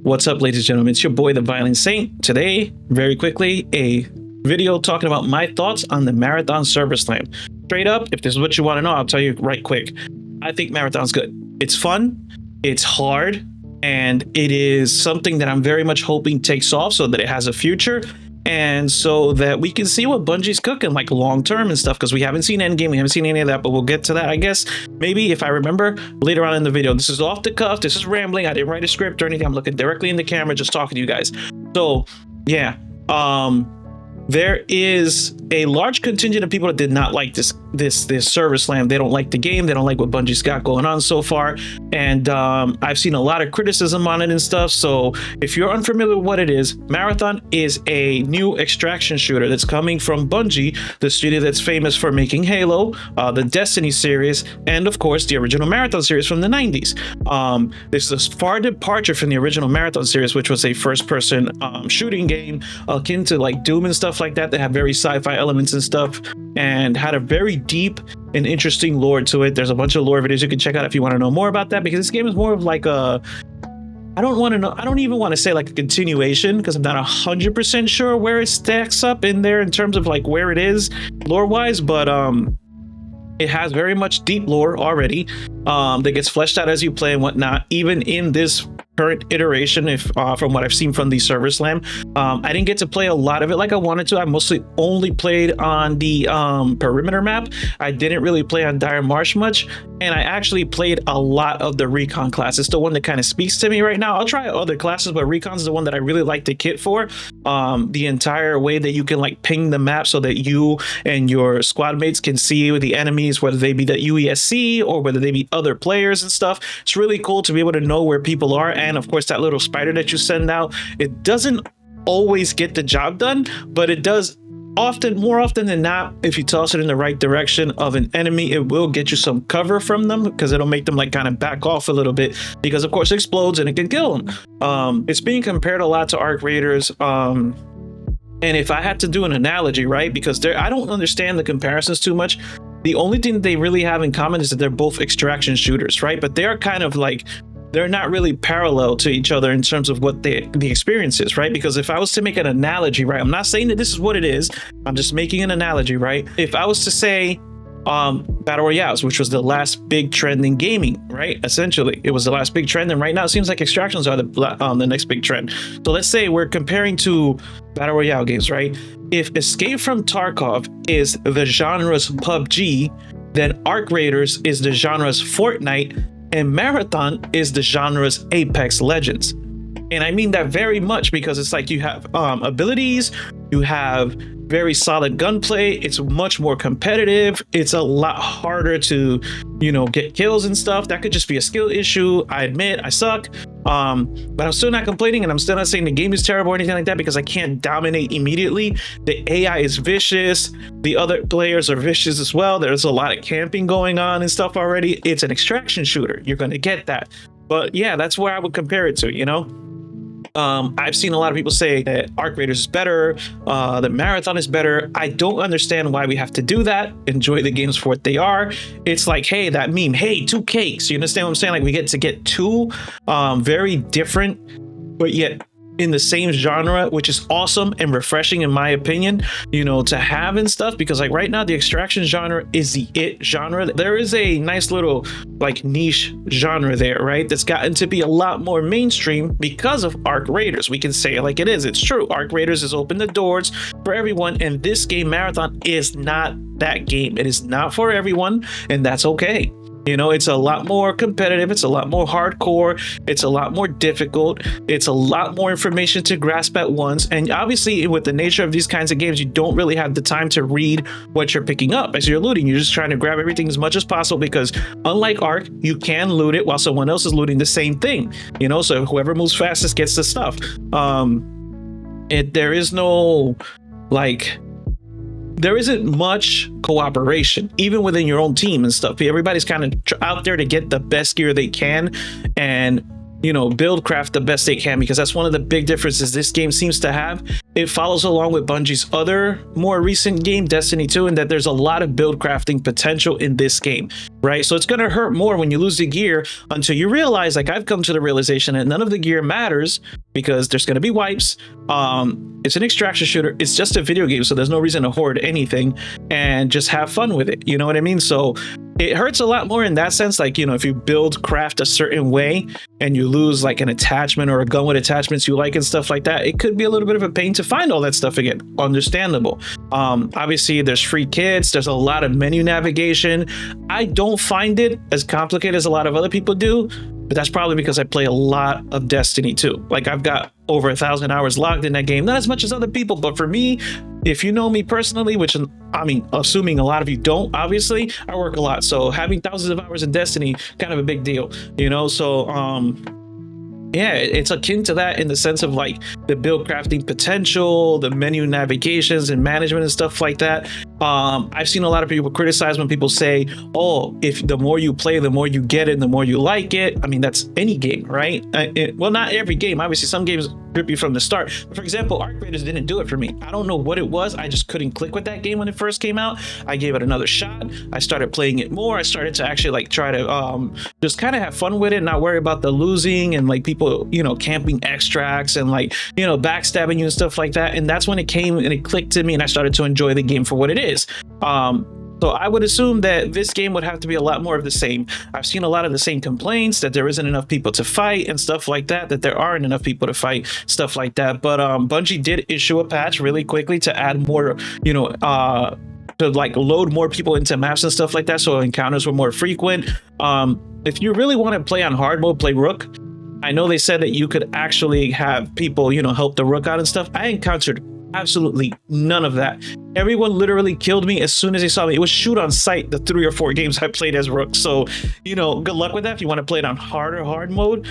What's up, ladies and gentlemen? It's your boy, the Violent Saint. Today, very quickly, a video talking about my thoughts on the Marathon Server Slam. Straight up, if this is what you want to know, I'll tell you right quick. I think Marathon's good. It's fun, it's hard, and it is something that I'm very much hoping takes off so that it has a future. And so that we can see what Bungie's cooking like long term and stuff, because we haven't seen Endgame, we haven't seen any of that, but we'll get to that, I guess, maybe if I remember later on in the video. This is off the cuff, this is rambling, I didn't write a script or anything, I'm looking directly in the camera, just talking to you guys. So yeah, there is a large contingent of people that did not like this Server Slam. They don't like the game. They don't like what Bungie's got going on so far. And I've seen a lot of criticism on it and stuff. So if you're unfamiliar with what it is, Marathon is a new extraction shooter that's coming from Bungie, the studio that's famous for making Halo, the Destiny series, and of course the original Marathon series from the 90s. This is a far departure from the original Marathon series, which was a first-person shooting game akin to like Doom and stuff like that had very sci-fi elements and stuff, and had a very deep and interesting lore to it. There's a bunch of lore videos you can check out if you want to know more about that, because this game is more of like a, I don't even want to say like a continuation, because I'm not 100% sure where it stacks up in there in terms of like where it is lore wise, but it has very much deep lore already that gets fleshed out as you play and whatnot, even in this current iteration. If from what I've seen from the Server Slam, I didn't get to play a lot of it like I wanted to. I mostly only played on the perimeter map. I didn't really play on Dire Marsh much, and I actually played a lot of the Recon class. It's the one that kind of speaks to me right now. I'll try other classes, but Recon's the one that I really like the kit for. The entire way that you can like ping the map so that you and your squad mates can see the enemies, whether they be the UESC or whether they be other players and stuff. It's really cool to be able to know where people are. And of course, that little spider that you send out, it doesn't always get the job done, but it does more often than not. If you toss it in the right direction of an enemy, it will get you some cover from them, because it'll make them like kind of back off a little bit, because of course it explodes and it can kill them. It's being compared a lot to Arc Raiders. And if I had to do an analogy, right, because I don't understand the comparisons too much. The only thing that they really have in common is that they're both extraction shooters, right? But they are kind of like, they're not really parallel to each other in terms of what the experience is, right? Because if I was to make an analogy, right, I'm not saying that this is what it is, I'm just making an analogy, right? If I was to say Battle Royales, which was the last big trend in gaming, right? Essentially, it was the last big trend, and right now it seems like extractions are the next big trend. So let's say we're comparing to Battle Royale games, right? If Escape from Tarkov is the genre's PUBG, then Arc Raiders is the genre's Fortnite, and Marathon is the genre's Apex Legends. And I mean that very much, because it's like you have abilities, you have very solid gunplay, it's much more competitive, it's a lot harder to, get kills and stuff. That could just be a skill issue. I admit I suck, but I'm still not complaining, and I'm still not saying the game is terrible or anything like that, because I can't dominate immediately. The AI is vicious, the other players are vicious as well. There's a lot of camping going on and stuff already. It's an extraction shooter, you're going to get that. But yeah, that's where I would compare it to, I've seen a lot of people say that Arc Raiders is better, that Marathon is better. I don't understand why we have to do that. Enjoy the games for what they are. It's like, hey, that meme, hey, two cakes. You understand what I'm saying? Like, we get to get two very different, but yet in the same genre, which is awesome and refreshing in my opinion, to have and stuff, because like right now the extraction genre is the it genre. There is a nice little like niche genre there, right, that's gotten to be a lot more mainstream because of Arc Raiders. We can say it like it is. It's true. Arc Raiders has opened the doors for everyone, and this game Marathon is not that game. It is not for everyone, and that's okay. It's a lot more competitive, it's a lot more hardcore, it's a lot more difficult, it's a lot more information to grasp at once. And obviously, with the nature of these kinds of games, you don't really have the time to read what you're picking up as you're looting. You're just trying to grab everything as much as possible, because unlike Arc, you can loot it while someone else is looting the same thing. So whoever moves fastest gets the stuff. There is no like, there isn't much cooperation, even within your own team and stuff. Everybody's kind of out there to get the best gear they can. And build craft the best they can, because that's one of the big differences this game seems to have. It follows along with Bungie's other more recent game, Destiny 2, and that there's a lot of build crafting potential in this game, right? So it's going to hurt more when you lose the gear, until you realize, like I've come to the realization, that none of the gear matters, because there's going to be wipes. It's an extraction shooter. It's just a video game, so there's no reason to hoard anything, and just have fun with it. You know what I mean? So it hurts a lot more in that sense. Like, if you build craft a certain way and you lose like an attachment or a gun with attachments you like and stuff like that, it could be a little bit of a pain to find all that stuff again. Understandable. Obviously there's free kits. There's a lot of menu navigation. I don't find it as complicated as a lot of other people do, but that's probably because I play a lot of Destiny 2. Like, I've got over 1,000 hours logged in that game. Not as much as other people, but for me, if you know me personally, which I mean, assuming a lot of you don't, obviously, I work a lot. So having thousands of hours in Destiny, kind of a big deal, So, yeah, it's akin to that in the sense of like the build crafting potential, the menu navigations and management and stuff like that. I've seen a lot of people criticize when people say, oh, if the more you play, the more you get it, the more you like it. I mean, that's any game, right? Well, not every game. Obviously, some games grip you from the start. But for example, Arc Raiders didn't do it for me. I don't know what it was. I just couldn't click with that game when it first came out. I gave it another shot. I started playing it more. I started to actually like try to just kind of have fun with it, not worry about the losing and like people, camping extracts and like, backstabbing you and stuff like that. And that's when it came and it clicked to me, and I started to enjoy the game for what it is. So I would assume that this game would have to be a lot more of the same. I've seen a lot of the same complaints, that there isn't enough people to fight and stuff like that, that there aren't enough people to fight, stuff like that. But Bungie did issue a patch really quickly to add more, to like load more people into maps and stuff like that, so encounters were more frequent. If you really want to play on hard mode, play Rook. I know they said that you could actually have people, help the Rook out and stuff. I encountered absolutely none of that. Everyone literally killed me as soon as they saw me. It was shoot on sight the 3 or 4 games I played as Rook. So, good luck with that if you want to play it on hard mode.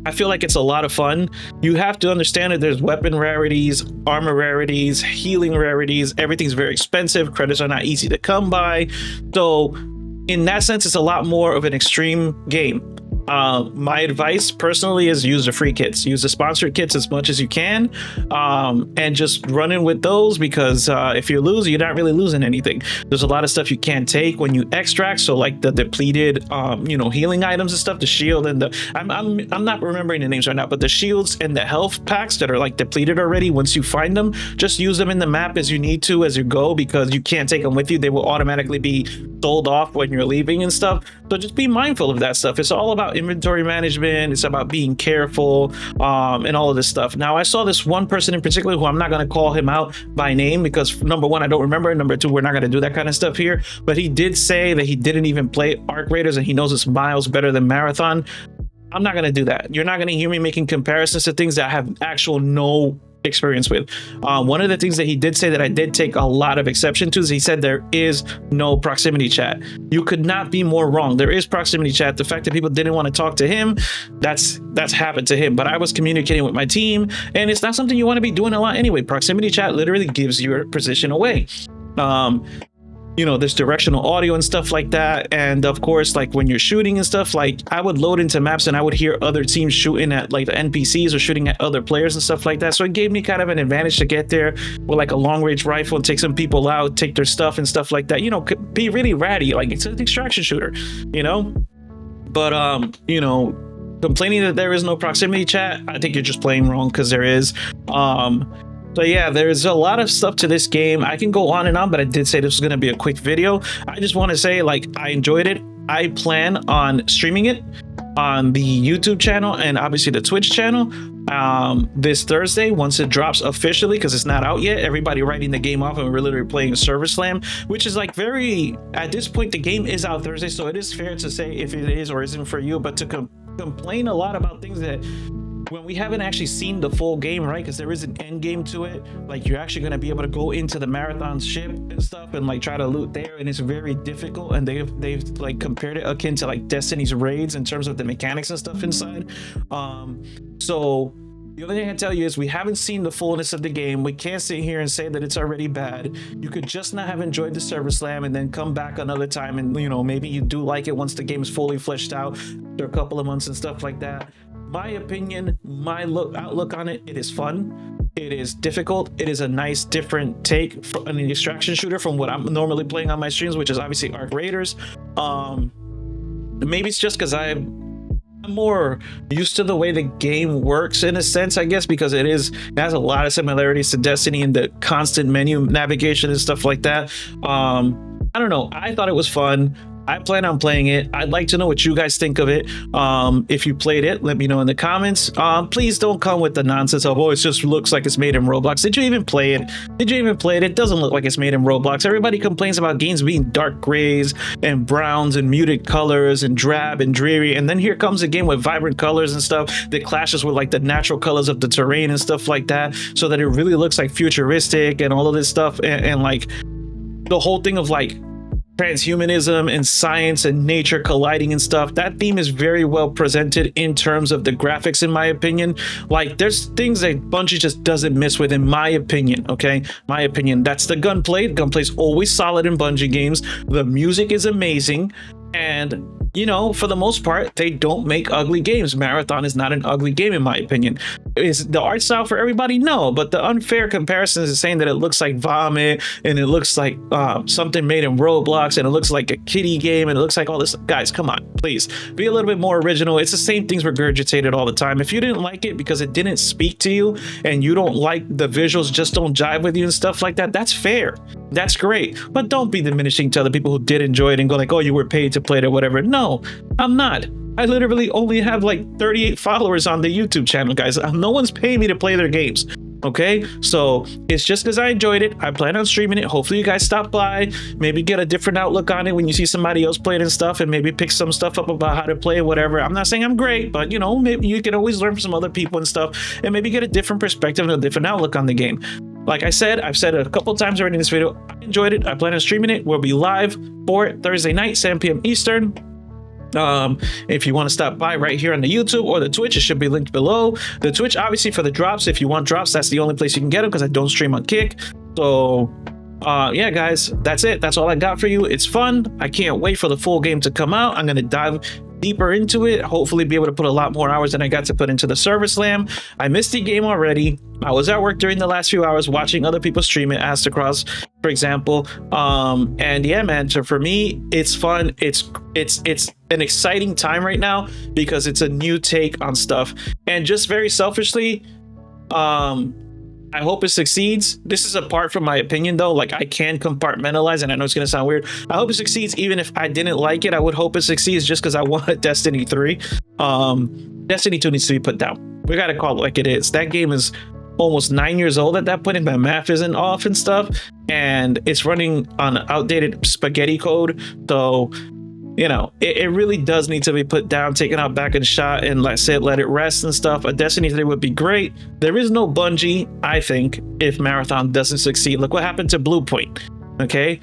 I feel like it's a lot of fun. You have to understand that there's weapon rarities, armor rarities, healing rarities. Everything's very expensive. Credits are not easy to come by. So in that sense, it's a lot more of an extreme game. My advice personally is use the free kits, use the sponsored kits as much as you can, and just run in with those, because if you lose, you're not really losing anything. There's a lot of stuff you can't take when you extract, so like the depleted healing items and stuff, the shield and the I'm not remembering the names right now, but the shields and the health packs that are like depleted already, once you find them, just use them in the map as you need to as you go, because you can't take them with you. They will automatically be sold off when you're leaving and stuff. So just be mindful of that stuff. It's all about inventory management. It's about being careful, and all of this stuff. Now, I saw this one person in particular who I'm not going to call him out by name, because number one, I don't remember. Number two, we're not going to do that kind of stuff here. But he did say that he didn't even play Arc Raiders and he knows it's miles better than Marathon. I'm not going to do that. You're not going to hear me making comparisons to things that I have actual no experience with. One of the things that he did say that I did take a lot of exception to is he said there is no proximity chat. You could not be more wrong. There is proximity chat. The fact that people didn't want to talk to him, that's happened to him. But I was communicating with my team, and it's not something you want to be doing a lot anyway. Proximity chat literally gives your position away. There's directional audio and stuff like that. And of course, like when you're shooting and stuff, like I would load into maps and I would hear other teams shooting at like the NPCs or shooting at other players and stuff like that. So it gave me kind of an advantage to get there with like a long range rifle and take some people out, take their stuff and stuff like that. Be really ratty. Like, it's an extraction shooter, But, complaining that there is no proximity chat, I think you're just playing wrong, because there is. So yeah, there's a lot of stuff to this game. I can go on and on, but I did say this was going to be a quick video. I just want to say, like, I enjoyed it. I plan on streaming it on the YouTube channel and obviously the Twitch channel this Thursday once it drops officially, because it's not out yet. Everybody writing the game off, and we're literally playing Server Slam, which is like at this point the game is out Thursday, so it is fair to say if it is or isn't for you. But to complain a lot about things that when we haven't actually seen the full game, right? Because there is an end game to it. Like, you're actually going to be able to go into the Marathon ship and stuff and like try to loot there, and it's very difficult. And they've like compared it akin to like Destiny's raids in terms of the mechanics and stuff inside. So The only thing I can tell you is we haven't seen the fullness of the game. We can't sit here and say that it's already bad. You could just not have enjoyed the Server Slam and then come back another time and, you know, maybe you do like it once the game is fully fleshed out after a couple of months and stuff like that. My opinion, my outlook on it, it is fun. It is difficult. It is a nice different take for an extraction shooter from what I'm normally playing on my streams, which is obviously Arc Raiders. Maybe it's just because I'm more used to the way the game works in a sense, I guess, because it has a lot of similarities to Destiny and the constant menu navigation and stuff like that. I don't know. I thought it was fun. I plan on playing it. I'd like to know what you guys think of it. If you played it, let me know in the comments. Please don't come with the nonsense of, oh, it just looks like it's made in Roblox. Did you even play it? It doesn't look like it's made in Roblox. Everybody complains about games being dark grays and browns and muted colors and drab and dreary. And then here comes a game with vibrant colors and stuff that clashes with like the natural colors of the terrain and stuff like that, so that it really looks like futuristic and all of this stuff. And like the whole thing of like transhumanism and science and nature colliding and stuff, that theme is very well presented in terms of the graphics, in my opinion. Like there's things that Bungie just doesn't miss with, in my opinion. Okay, my opinion. That's the gunplay. Gunplay's always solid in Bungie games. The music is amazing, and you know, for the most part, they don't make ugly games. Marathon is not an ugly game, in my opinion. Is the art style for everybody? No, but the unfair comparison is saying that it looks like vomit and it looks like something made in Roblox and it looks like a kiddie game and it looks like all this. Guys, come on, please be a little bit more original. It's the same things regurgitated all the time. If you didn't like it because it didn't speak to you and you don't like the visuals, just don't jive with you and stuff like that, that's fair. That's great. But don't be diminishing to other people who did enjoy it and go like, oh, you were paid to play it or whatever. No, I'm not. I literally only have like 38 followers on the YouTube channel, guys. No one's paying me to play their games. Okay, so it's just because I enjoyed it. I plan on streaming it. Hopefully you guys stop by, maybe get a different outlook on it when you see somebody else play it and stuff, and maybe pick some stuff up about how to play it, whatever. I'm not saying I'm great, but you know, maybe you can always learn from some other people and stuff, and maybe get a different perspective and a different outlook on the game. Like I said, I've said it a couple times already in this video. I enjoyed it. I plan on streaming it. We'll be live for it Thursday night, 7 p.m. Eastern. If you want to stop by right here on the YouTube or the Twitch, it should be linked below. The Twitch, obviously, for the drops. If you want drops, that's the only place you can get them, because I don't stream on Kick. So yeah, guys, that's it. That's all I got for you. It's fun. I can't wait for the full game to come out. I'm gonna dive deeper into it, hopefully be able to put a lot more hours than I got to put into the Server Slam. I missed the game already. I was at work during the last few hours watching other people stream it, Astacross, for example. And yeah, man, so for me, it's fun. It's an exciting time right now because it's a new take on stuff. And just very selfishly, I hope it succeeds. This is apart from my opinion, though. Like, I can compartmentalize, and I know it's going to sound weird. I hope it succeeds. Even if I didn't like it, I would hope it succeeds just because I want Destiny 3. Destiny 2 needs to be put down. We got to call it like it is. That game is almost 9 years old at that point, and my math isn't off and stuff. And it's running on outdated spaghetti code. So, you know, it really does need to be put down, taken out back and shot, and let it rest and stuff. A Destiny 3 would be great. There is no Bungie, I think, if Marathon doesn't succeed. Look what happened to Bluepoint. Okay,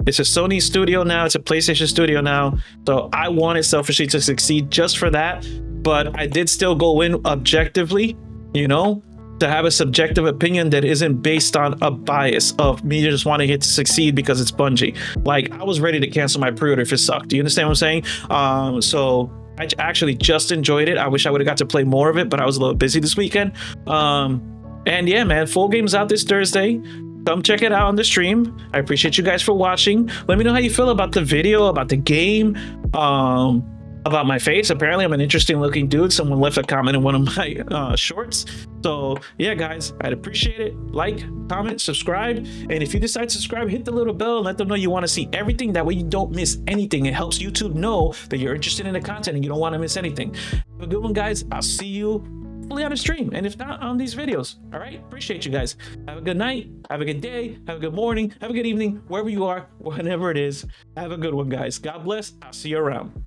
it's a Sony studio now, it's a PlayStation studio now, so I wanted selfishly to succeed just for that. But I did still go in objectively, you know, to have a subjective opinion that isn't based on a bias of me just wanting it to succeed because it's Bungie. Like, I was ready to cancel my pre-order if it sucked. Do you understand what I'm saying? So I actually just enjoyed it. I wish I would have got to play more of it, but I was a little busy this weekend. And yeah, man, full game's out this Thursday. Come check it out on the stream. I appreciate you guys for watching. Let me know how you feel about the video, about the game, about my face. Apparently I'm an interesting looking dude. Someone left a comment in one of my shorts. So yeah, guys, I'd appreciate it. Like, comment, subscribe, and if you decide to subscribe, hit the little bell and let them know you want to see everything. That way you don't miss anything. It helps YouTube know that you're interested in the content and you don't want to miss anything. Have a good one, guys. I'll see you hopefully on a stream, and if not, on these videos. All right, appreciate you guys. Have a good night, have a good day, have a good morning, have a good evening, wherever you are, whenever it is. Have a good one, guys. God bless. I'll see you around.